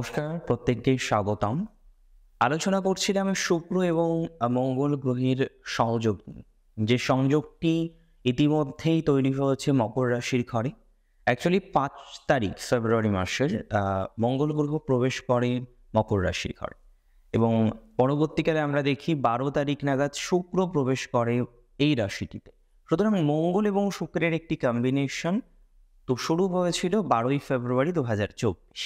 নমস্কার, প্রত্যেককে স্বাগতম। আলোচনা করছিলাম শুক্র এবং মঙ্গল গ্রহের সংযোগ নিয়ে। যে সংযোগটি ইতিমধ্যেই তৈরি হয়েছে মকর রাশির ঘরে। অ্যাকচুয়ালি ৫ তারিখ ফেব্রুয়ারি মাসের মঙ্গল গ্রহ প্রবেশ করে মকর রাশির ঘরে এবং পরবর্তীকালে আমরা দেখি ১২ তারিখ নাগাদ শুক্র প্রবেশ করে এই রাশিটিতে। সুতরাং মঙ্গল এবং শুক্রের একটি কম্বিনেশন তো শুরু হয়েছিল ১২ই ফেব্রুয়ারি ২০২৪।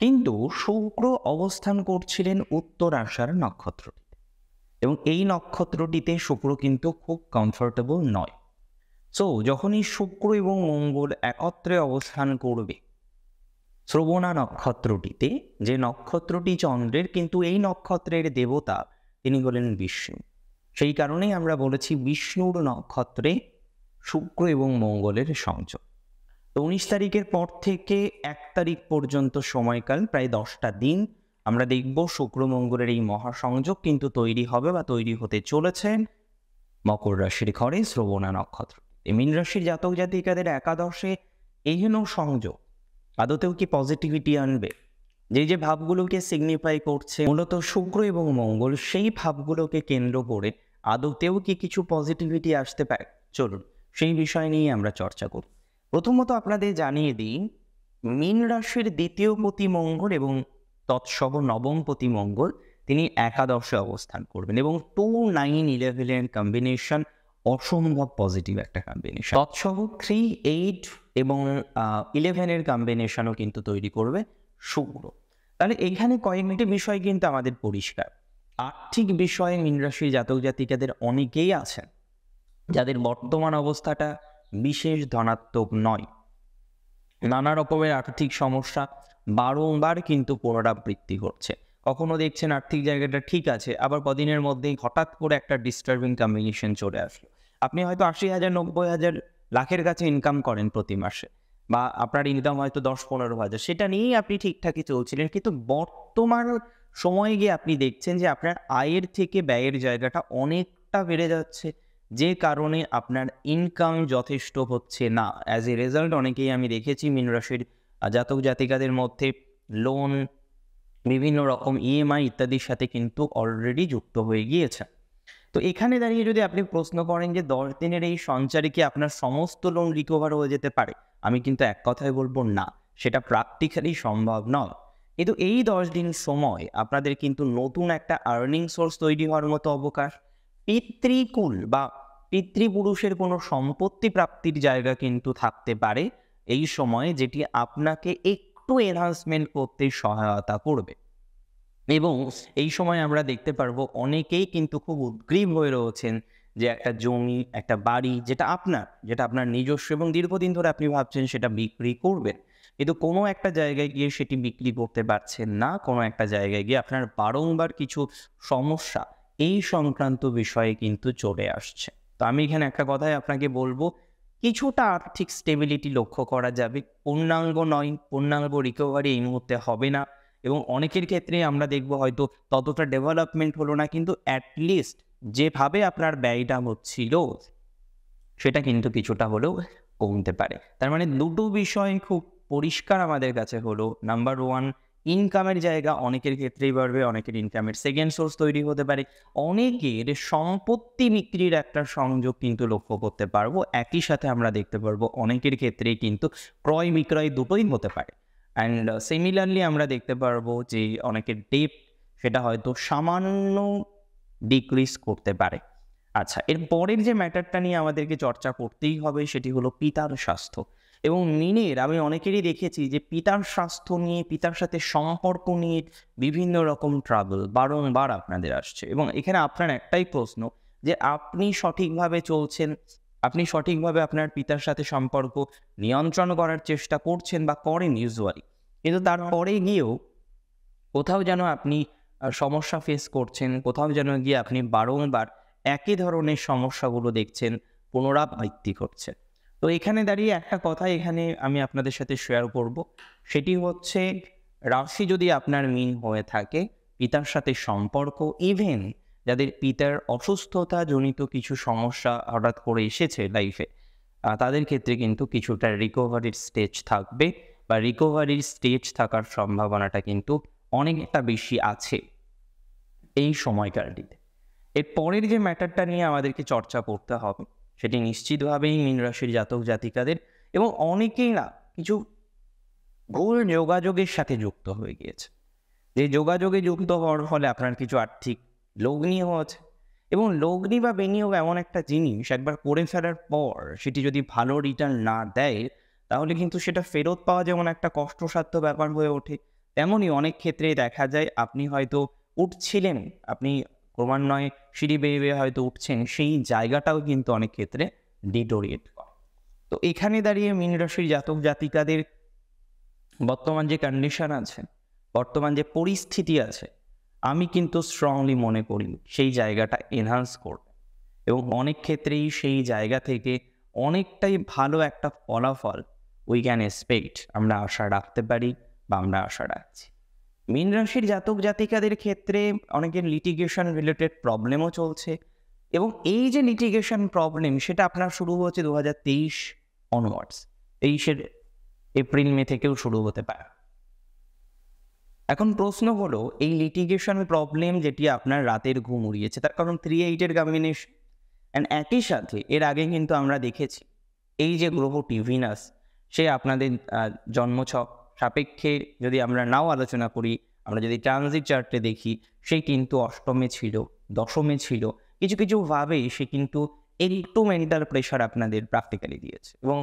কিন্তু শুক্র অবস্থান করছিলেন উত্তর আষাঢ় নক্ষত্রটিতে এবং এই নক্ষত্রটিতে শুক্র কিন্তু খুব কমফোর্টেবল নয়। সো যখনই শুক্র এবং মঙ্গল একত্রে অবস্থান করবে শ্রবণা নক্ষত্রটিতে, যে নক্ষত্রটি চন্দ্রের, কিন্তু এই নক্ষত্রের দেবতা তিনি হলেন বিষ্ণু। সেই কারণেই আমরা বলেছি বিষ্ণুর নক্ষত্রে শুক্র এবং মঙ্গলের সংযোগ। তো ১৯ তারিখের পর থেকে ১ তারিখ পর্যন্ত সময়কাল, প্রায় ১০টা দিন আমরা দেখব শুক্র মঙ্গলের এই মহাসংযোগ কিন্তু তৈরি হবে বা তৈরি হতে চলেছে মকর রাশির ঘরে শ্রবণা নক্ষত্র। মীন রাশির জাতক জাতিকাদের একাদশে এহেন সংযোগ আদতেও কি পজিটিভিটি আনবে? যে ভাবগুলোকে সিগনিফাই করছে মূলত শুক্র এবং মঙ্গল, সেই ভাবগুলোকে কেন্দ্র করে আদতেও কি কিছু পজিটিভিটি আসতে পারে? চলুন সেই বিষয় নিয়ে আমরা চর্চা করি। প্রথমত আপনাদের জানিয়ে দিই, মীন রাশির দ্বিতীয় পতি মঙ্গল এবং তৎসহ নবম পতি মঙ্গল তিনি একাদশে অবস্থান করবেন এবং 2, 9, 11 কম্বিনেশন অসম্ভব পজিটিভ একটা কম্বিনেশন। তৎসহ 3, 8 এবং 11 কম্বিনেশনও কিন্তু তৈরি করবে শুক্র। তাহলে এখানে কয়েকটি বিষয় কিন্তু আমাদের পরিষ্কার। আর্থিক বিষয়ে মীন রাশির জাতক জাতিকাদের অনেকেই আছেন যাদের বর্তমান অবস্থাটা বিশেষ ধনাত্মক নয়। নানা রকমের আর্থিক সমস্যা বারংবার কিন্তু পুনরাবৃত্তি ঘটছে। কখনো দেখছেন আর্থিক জায়গাটা ঠিক আছে, আবার কদিনের মধ্যেই হঠাৎ করে একটা ডিস্টার্বিং কম্বিনেশন চলে আসলো। আপনি হয়তো ৮০,০০০, ৯০,০০০, লাখের কাছে ইনকাম করেন প্রতি মাসে, বা আপনার ইনকাম হয়তো ১০-১৫,০০০, সেটা নিয়েই আপনি ঠিকঠাকই চলছিলেন, কিন্তু বর্তমান সময়ে গিয়ে আপনি দেখছেন যে আপনার আয়ের থেকে ব্যয়ের জায়গাটা অনেকটা বেড়ে যাচ্ছে, যে কারণে আপনার ইনকাম যথেষ্ট হচ্ছে না। অ্যাজ এ রেজাল্ট অনেকেই আমি দেখেছি মীন রাশির জাতক জাতিকাদের মধ্যে লোন, বিভিন্ন রকম ইএমআই ইত্যাদির সাথে কিন্তু অলরেডি যুক্ত হয়ে গিয়েছে। তো এখানে দাঁড়িয়ে যদি আপনি প্রশ্ন করেন যে ১০ দিনের এই সঞ্চারে কি আপনার সমস্ত লোন রিকভার হয়ে যেতে পারে, আমি কিন্তু এক কথায় বলবো না, সেটা প্র্যাকটিক্যালি সম্ভব নয়। কিন্তু এই ১০ দিন সময় আপনাদের কিন্তু নতুন একটা আর্নিং সোর্স তৈরি হওয়ার মতো অবকাশ, পিতৃকুল বা পিতৃপুরুষের কোনো সম্পত্তি প্রাপ্তির জায়গা কিন্তু থাকতে পারে এই সময়ে, যেটি আপনাকে একটু এনহান্সমেন্ট করতে সহায়তা করবে। এবং এই সময় আমরা দেখতে পারবো অনেকেই কিন্তু খুব উদ্গ্রীব হয়ে রয়েছেন যে একটা জমি, একটা বাড়ি যেটা আপনার নিজস্ব এবং দীর্ঘদিন ধরে আপনি ভাবছেন সেটা বিক্রি করবেন, কিন্তু কোনো একটা জায়গায় গিয়ে সেটি বিক্রি করতে পারছেন না। কোনো একটা জায়গায় গিয়ে আপনার বারংবার কিছু সমস্যা এই সংক্রান্ত বিষয়ে কিন্তু চলে আসছে। তো আমি এখানে একটা কথাই আপনাকে বলবো, কিছুটা আর্থিক স্টেবিলিটি লক্ষ্য করা যাবে। পূর্ণাঙ্গ নয়, পূর্ণাঙ্গ রিকভারি এই মুহূর্তে হবে না এবং অনেকের ক্ষেত্রে আমরা দেখব হয়তো ততটা ডেভেলপমেন্ট হলো না, কিন্তু অ্যাটলিস্ট যেভাবে আপনার ব্যয়টা হচ্ছিল সেটা কিন্তু কিছুটা হলেও কমতে পারে। তার মানে দুটো বিষয় খুব পরিষ্কার আমাদের কাছে হলো। নাম্বার 1, ইনকামের জায়গা অনেকের ক্ষেত্রেই বাড়বে, অনেকের ইনকামের সেকেন্ড সোর্স তৈরি হতে পারে, অনেকের সম্পত্তি বিক্রির একটা সংযোগ কিন্তু লক্ষ্য করতে পারবো। একই সাথে আমরা দেখতে পারবো অনেকের ক্ষেত্রেই কিন্তু ক্রয় বিক্রয় দুটোই হতে পারে। অ্যান্ড সিমিলারলি আমরা দেখতে পারবো যে অনেকের ডেট সেটা হয়তো সামান্য ডিক্রিজ করতে পারে। আচ্ছা, এর পরের যে ম্যাটারটা নিয়ে আমাদেরকে চর্চা করতেই হবে সেটি হলো পিতার স্বাস্থ্য। এবং মিনের আমি অনেকেরই দেখেছি যে পিতার স্বাস্থ্য নিয়ে, পিতার সাথে সম্পর্ক নিয়ে বিভিন্ন রকম ট্রাবল বারংবার আপনাদের আসছে এবং এখানে আপনার একটাই প্রশ্ন যে আপনি সঠিকভাবে চলছেন, আপনি সঠিকভাবে আপনার পিতার সাথে সম্পর্ক নিয়ন্ত্রণ করার চেষ্টা করছেন বা করেন ইউজুয়ালি, কিন্তু তারপরে গিয়েও কোথাও যেন আপনি সমস্যা ফেস করছেন, কোথাও যেন গিয়ে আপনি বারংবার একই ধরনের সমস্যাগুলো দেখছেন, পুনরাবৃত্তি করছে। তো এখানে দাঁড়িয়ে একটা কথা এখানে আমি আপনাদের সাথে শেয়ার করব, সেটি হচ্ছে রাশি যদি আপনার মীন হয়ে থাকে, পিতার সাথে সম্পর্ক, ইভেন যাদের পিতার অসুস্থতা জনিত কিছু সমস্যা হঠাৎ করে এসেছে লাইফে, তাদের ক্ষেত্রে কিন্তু কিছুটা রিকভারির স্টেজ থাকবে বা রিকভারির স্টেজ থাকার সম্ভাবনাটা কিন্তু অনেকটা বেশি আছে এই সময়কালটিতে। এর পরের যে ম্যাটারটা নিয়ে আমাদেরকে চর্চা করতে হবে সেটি নিশ্চিতভাবেই মীন রাশির জাতক জাতিকাদের, এবং অনেকেই না কিছু ভুল যোগাযোগের সাথে যুক্ত হয়ে গিয়েছে। যে যোগাযোগে যুক্ত হওয়ার ফলে আপনার কিছু আর্থিক লগ্নি হচ্ছে, এবং লগ্নি বা বিনিয়োগ এমন একটা জিনিস একবার করে ফেলার পর সেটি যদি ভালো রিটার্ন না দেয় তাহলে কিন্তু সেটা ফেরত পাওয়া যেমন একটা কষ্টসাধ্য ব্যাপার হয়ে ওঠে, তেমনই অনেক ক্ষেত্রেই দেখা যায় আপনি হয়তো উঠছিলেন, আপনি ক্রমান্বয়ে সিঁড়ি বেয়ে বেয়ে হয়তো উঠছেন, সেই জায়গাটাও কিন্তু অনেক ক্ষেত্রে ডিটোরিয়েট করে। তো এখানে দাঁড়িয়ে মীন রাশির জাতক জাতিকাদের বর্তমান যে কন্ডিশন আছে, বর্তমান যে পরিস্থিতি আছে, আমি কিন্তু স্ট্রংলি মনে করি সেই জায়গাটা এনহান্স করবে, এবং অনেক ক্ষেত্রেই সেই জায়গা থেকে অনেকটাই ভালো একটা ফলাফল উই ক্যান এক্সপেক্ট, আমরা আশা রাখতে পারি বা আমরা আশা রাখছি। মীন রাশির জাতক জাতিকাদের ক্ষেত্রে অনেকের লিটিগেশন রিলেটেড প্রবলেমও চলছে, এবং এই যে লিটিগেশন প্রবলেম সেটা আপনার শুরু হচ্ছে 2023 অনওয়ার্ডস, 23 এপ্রিল মে থেকেও শুরু হতে পারে। এখন প্রশ্ন হলো, এই লিটিগেশন প্রবলেম যেটি আপনার রাতের ঘুম উড়িয়েছে, তার কারণ 3-8 কম্বিনেশন, অ্যান্ড একই সাথে এর আগে কিন্তু আমরা দেখেছি এই যে গ্রহটি ভিনাস, সে আপনাদের জন্মছক সাপেক্ষে যদি আমরা নাও আলোচনা করি, আমরা যদি ট্রানজিট চার্টে দেখি, সে কিন্তু অষ্টমে ছিল, দশমে ছিল, কিছু কিছু ভাবেই সে কিন্তু একটু মেন্টাল প্রেশার আপনাদের প্র্যাকটিক্যালি দিয়েছে, এবং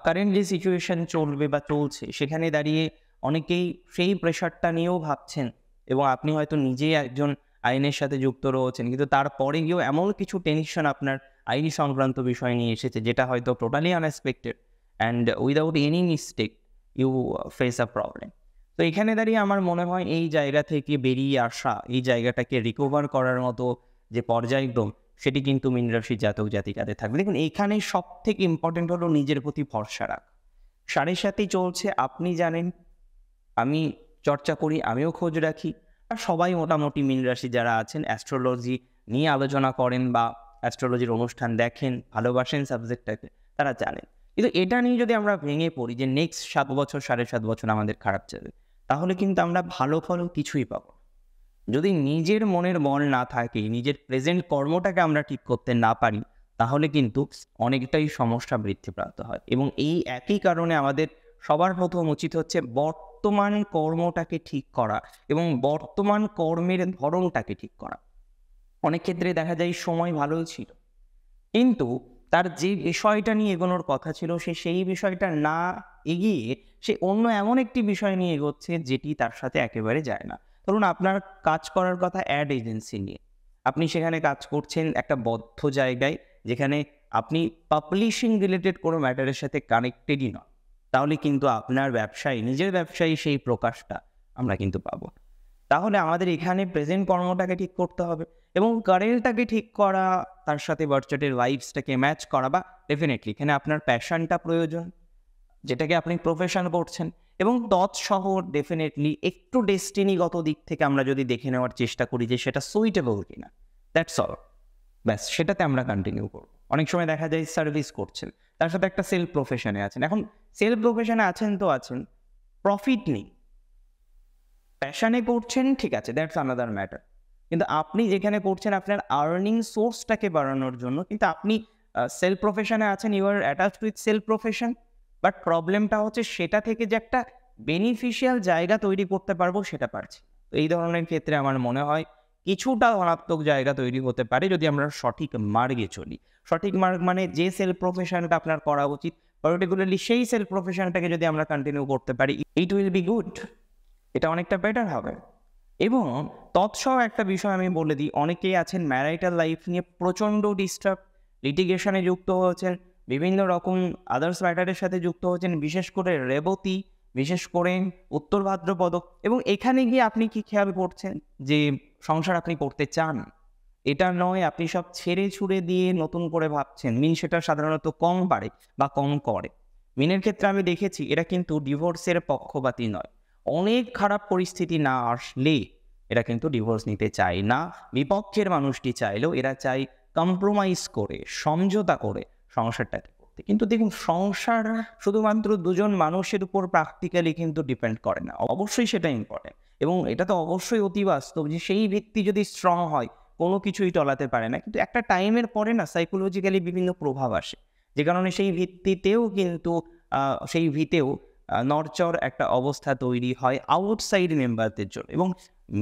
কারেন্ট যে সিচুয়েশন চলবে বা চলছে সেখানে দাঁড়িয়ে অনেকেই সেই প্রেশারটা নিয়েও ভাবছেন, এবং আপনি হয়তো নিজেই একজন আইনের সাথে যুক্ত রয়েছেন, কিন্তু তারপরে গিয়েও এমন কিছু টেনশন আপনার আইনি সংক্রান্ত বিষয় নিয়ে এসেছে যেটা হয়তো totally unexpected, and without any mistake you face a problem. তো এখানে দাঁড়িয়ে আমার মনে হয় এই জায়গা থেকে বেরিয়ে আসা, এই জায়গাটাকে রিকভার করার মতো যে পর্যায়ক্রম, সেটি কিন্তু মীন রাশির জাতক জাতিকাদের থাকবে। দেখুন, এখানে সব থেকে ইম্পর্টেন্ট হলো নিজের প্রতি ভরসা রাখা। 7.5 চলছে, আপনি জানেন, আমি চর্চা করি, আমিও খোঁজ রাখি, আর সবাই মোটামুটি মীন রাশি যারা আছেন অ্যাস্ট্রোলজি নিয়ে আলোচনা করেন বা অ্যাস্ট্রোলজির অনুষ্ঠান দেখেন, ভালোবাসেন সাবজেক্টটাকে, তারা জানেন। কিন্তু এটা নিয়ে যদি আমরা ভেঙে পড়ি যে নেক্সট 7 বছর 7.5 বছর আমাদের খারাপ যাবে, তাহলে কিন্তু আমরা ভালো ফল কিছুই পাবো না। যদি নিজের মনের বল না থাকে, নিজের প্রেজেন্ট কর্মটাকে আমরা ঠিক করতে না পারি, তাহলে কিন্তু অনেকটাই সমস্যা বৃদ্ধিপ্রাপ্ত হয়, এবং এই একই কারণে আমাদের সবার প্রথম উচিত হচ্ছে বর্তমান কর্মটাকে ঠিক করা এবং বর্তমান কর্মের ধরনটাকে ঠিক করা। অনেক ক্ষেত্রে দেখা যায় সময় ভালোই ছিল, কিন্তু তার যে বিষয়টা নিয়ে এগোনোর কথা ছিল সে সেই বিষয়টা না এগিয়ে সে অন্য এমন একটি বিষয় নিয়ে এগোচ্ছে যেটি তার সাথে একেবারে যায় না। ধরুন, আপনার কাজ করার কথা অ্যাড এজেন্সি নিয়ে, আপনি সেখানে কাজ করছেন একটা বদ্ধ জায়গায় যেখানে আপনি পাবলিশিং রিলেটেড কোনো ম্যাটারের সাথে কানেক্টেডই নয়, তাহলে কিন্তু আপনার ব্যবসায়, নিজের ব্যবসায়ী সেই প্রকাশটা আমরা কিন্তু পাবো না। তাহলে আমাদের এখানে প্রেজেন্ট কর্মটাকে ঠিক করতে হবে, এবং কারেন্টটাকে ঠিক করা, তার সাথে বার্থচার্টের ভাইবসটাকে ম্যাচ করা, বা ডেফিনেটলি এখানে আপনার প্যাশনটা প্রয়োজন, যেটাকে আপনি প্রফেশন করছেন, এবং তৎসহ ডেফিনেটলি একটু ডেস্টিনিগত দিক থেকে আমরা যদি দেখে নেওয়ার চেষ্টা করি যে সেটা সুইটেবল কিনা, দ্যাটস অল। ব্যাস, সেটাতে আমরা কন্টিনিউ করব। অনেক সময় দেখা যায় সার্ভিস করছেন, তার সাথে একটা সেলফ প্রফেশনে আছেন। এখন সেলফ প্রফেশনে আছেন তো আছেন, প্রফিট নেই, প্যাশনে করছেন, ঠিক আছে, দ্যাটস আনাদার ম্যাটার। কিন্তু আপনি যেখানে করছেন আপনার আর্নিং সোর্সটাকে বাড়ানোর জন্য, কিন্তু আপনি সেলফ প্রফেশনে আছেন, you are attached with self profession, but প্রবলেমটা হচ্ছে সেটা থেকে যে একটা বেনিফিশিয়াল জায়গা তৈরি করতে পারবো সেটা পারছি। তো এই ধরনের ক্ষেত্রে আমার মনে হয় কিছুটা ধনাত্মক জায়গা তৈরি হতে পারে যদি আমরা সঠিক মার্গে চলি। সঠিক মার্গ মানে যে সেলফ প্রফেশনটা আপনার করা উচিত, পার্টিকুলারলি সেই সেলফ প্রফেশনটাকে যদি আমরা কন্টিনিউ করতে পারি, ইট উইল বি গুড, এটা অনেকটা বেটার হবে। এবং তৎসহ একটা বিষয় আমি বলে দিই, অনেকেই আছেন ম্যারাইটাল লাইফ নিয়ে প্রচণ্ড ডিস্টার্ব, লিটিগেশনে যুক্ত হয়েছেন, বিভিন্ন রকম আদার্স ম্যাটারের সাথে যুক্ত হয়েছেন, বিশেষ করে রেবতী, বিশেষ করে উত্তর ভাদ্রপদ, এবং এখানে গিয়ে আপনি কি খেয়াল করছেন যে সংসার আপনি করতে চান, এটা নয় আপনি সব ছেড়ে ছুড়ে দিয়ে নতুন করে ভাবছেন। মিন সেটা সাধারণত কম পারে বা কম করে। মিনের ক্ষেত্রে আমি দেখেছি এরা কিন্তু ডিভোর্সের পক্ষপাতী নয়, অনেক খারাপ পরিস্থিতি না আসলে এরা কিন্তু ডিভোর্স নিতে চায় না। বিপক্ষের মানুষটি চাইলেও এরা চায় কম্প্রোমাইজ করে, সমঝোতা করে সংসারটাকে করতে। করতে। কিন্তু দেখুন, সংসার শুধুমাত্র দুজন মানুষের উপর প্র্যাকটিক্যালি কিন্তু ডিপেন্ড করে না। অবশ্যই সেটা ইম্পর্টেন্ট, এবং এটা তো অবশ্যই অতি বাস্তব যে সেই ভিত্তি যদি স্ট্রং হয়, কোনো কিছুই টলাতে পারে না। কিন্তু একটা টাইমের পরে না সাইকোলজিক্যালি বিভিন্ন প্রভাব আসে, যে কারণে সেই ভিত্তিতেও কিন্তু সেই ভিতেও নড়চড় একটা অবস্থা তৈরি হয় আউটসাইড মেম্বারদের জন্য। এবং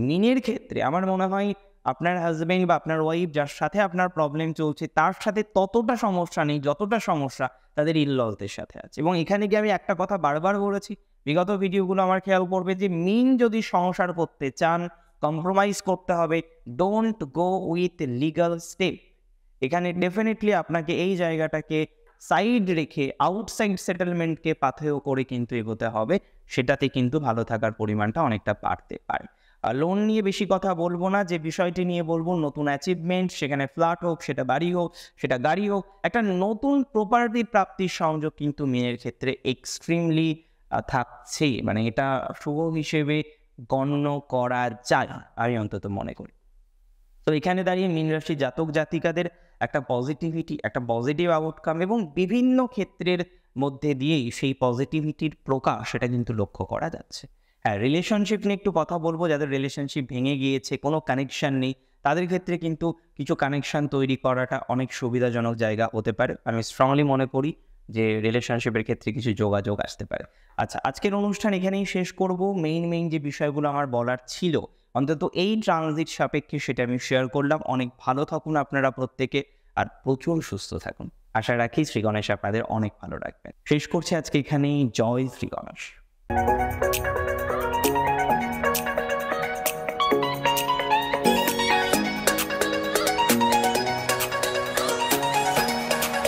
মিনের ক্ষেত্রে আমার মনে হয় আপনার হাজবেন্ড বা আপনার ওয়াইফ যার সাথে আপনার প্রবলেম চলছে তার সাথে ততটা সমস্যা নেই যতটা সমস্যা তাদের ইনলসদের সাথে আছে। এবং এখানে গিয়ে আমি একটা কথা বারবার বলেছি, বিগত ভিডিওগুলো আমার খেয়াল করবে যে মিন যদি সংসার করতে চান, কম্প্রোমাইজ করতে হবে, don't go with legal step. এখানে ডেফিনেটলি আপনাকে এই জায়গাটাকে সাইড রেখে আউটসাইড সেটেলমেন্টকে পাথেয় করে কিন্তু এগোতে হবে, সেটাতে কিন্তু ভালো থাকার পরিমাণটা অনেকটা বাড়তে পারে। লোন নিয়ে বেশি কথা বলবো না, যে বিষয়টি নিয়ে বলবো নতুন অ্যাচিভমেন্ট, সেখানে ফ্ল্যাট হোক, সেটা বাড়ি হোক, সেটা গাড়ি হোক, একটা নতুন প্রপার্টি প্রাপ্তির সংযোগ কিন্তু মেয়ের ক্ষেত্রে এক্সট্রিমলি থাকছেই, মানে এটা শুভ হিসেবে গণ্য করা যায়, আমি অন্তত মনে করি। তো এখানে দাঁড়িয়ে মীন রাশি জাতক জাতিকাদের একটা পজিটিভিটি, একটা পজিটিভ আউটকাম এবং বিভিন্ন ক্ষেত্রের মধ্যে দিয়েই সেই পজিটিভিটির প্রকাশ সেটা কিন্তু লক্ষ্য করা যাচ্ছে। হ্যাঁ, রিলেশনশিপ নিয়ে একটু কথা বলবো। যাদের রিলেশনশিপ ভেঙে গিয়েছে, কোনো কানেকশান নেই, তাদের ক্ষেত্রে কিন্তু কিছু কানেকশান তৈরি করাটা অনেক সুবিধাজনক জায়গা হতে পারে। আমি স্ট্রংলি মনে করি যে রিলেশনশিপের ক্ষেত্রে কিছু যোগাযোগ আসতে পারে। আচ্ছা, আজকের অনুষ্ঠান এখানেই শেষ করব। মেইন যে বিষয়গুলো আমার বলার ছিল অন্তত এই ট্রানজিট সাপেক্ষে সেটা আমি শেয়ার করলাম। অনেক ভালো থাকুন আপনারা প্রত্যেকে, আর প্রচুর সুস্থ থাকুন। আশা রাখি শ্রী গণেশ আপনাদের অনেক ভালো রাখবেন। শেষ করছি আজকে এখানেই। জয় শ্রী গণেশ।